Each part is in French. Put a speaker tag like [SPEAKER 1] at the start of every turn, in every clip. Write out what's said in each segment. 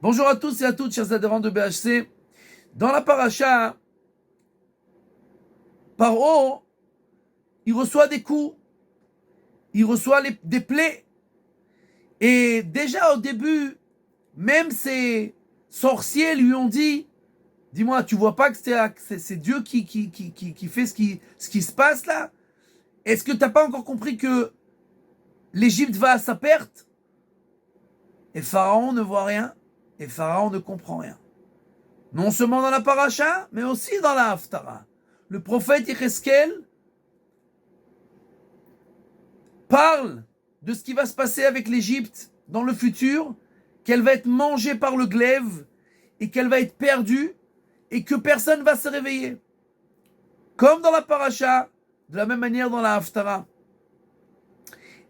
[SPEAKER 1] Bonjour à tous et à toutes, chers adhérents de BHC. Dans la paracha, Paro, il reçoit des coups, il reçoit des plaies. Et déjà au début, même ses sorciers lui ont dit, dis-moi, tu vois pas que c'est Dieu qui fait ce qui se passe là? Est-ce que tu n'as pas encore compris que l'Égypte va à sa perte? Et Pharaon ne voit rien, et Pharaon ne comprend rien. Non seulement dans la paracha, mais aussi dans la Haftara. Le prophète Yecheskel parle de ce qui va se passer avec l'Égypte dans le futur, qu'elle va être mangée par le glaive et qu'elle va être perdue et que personne ne va se réveiller. Comme dans la paracha, de la même manière dans la Haftara.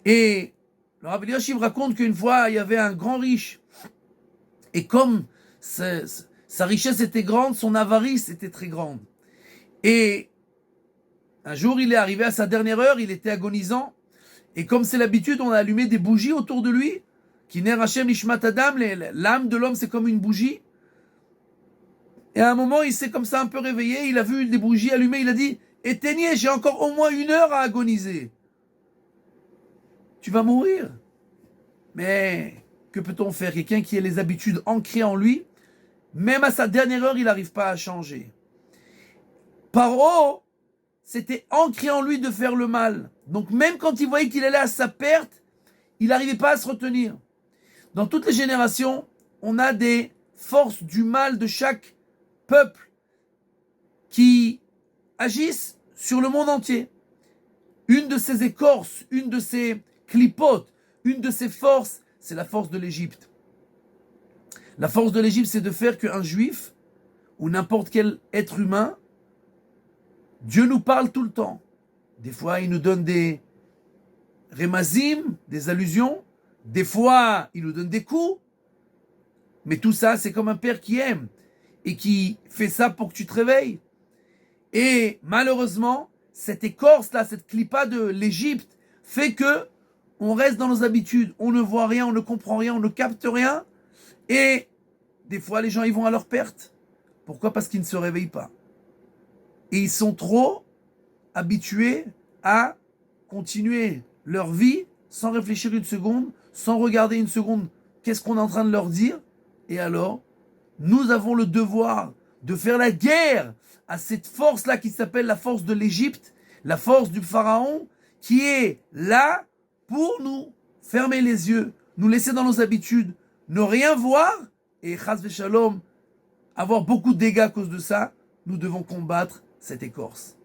[SPEAKER 1] Et le Rabbi Eliashiv raconte qu'une fois, il y avait un grand riche. Et comme sa richesse était grande, son avarice était très grande. Et un jour, il est arrivé à sa dernière heure, il était agonisant. Et comme c'est l'habitude, on a allumé des bougies autour de lui. Kiner Hashem Nishmat Adam, l'âme de l'homme, c'est comme une bougie. Et à un moment, il s'est comme ça un peu réveillé, il a vu des bougies allumées, il a dit « Éteignez, j'ai encore au moins 1 heure à agoniser. Tu vas mourir. » Mais que peut-on faire? Quelqu'un qui a les habitudes ancrées en lui, même à sa dernière heure, il n'arrive pas à changer. Paro, c'était ancré en lui de faire le mal. Donc même quand il voyait qu'il allait à sa perte, il n'arrivait pas à se retenir. Dans toutes les générations, on a des forces du mal de chaque peuple qui agissent sur le monde entier. Une de ces écorces, une de ces clipotes, une de ces forces, c'est la force de l'Égypte. La force de l'Égypte, c'est de faire qu'un juif ou n'importe quel être humain, Dieu nous parle tout le temps. Des fois, il nous donne des remazim, des allusions. Des fois, il nous donne des coups. Mais tout ça, c'est comme un père qui aime et qui fait ça pour que tu te réveilles. Et malheureusement, cette écorce-là, cette clipa de l'Égypte fait que on reste dans nos habitudes. On ne voit rien, on ne comprend rien, on ne capte rien. Et des fois, les gens, ils vont à leur perte. Pourquoi? Parce qu'ils ne se réveillent pas. Et ils sont trop habitués à continuer leur vie sans réfléchir une seconde, sans regarder une seconde qu'est-ce qu'on est en train de leur dire. Et alors, nous avons le devoir de faire la guerre à cette force-là qui s'appelle la force de l'Égypte, la force du Pharaon, qui est là pour nous fermer les yeux, nous laisser dans nos habitudes, ne rien voir et chas v'shalom, avoir beaucoup de dégâts à cause de ça. Nous devons combattre cette écorce.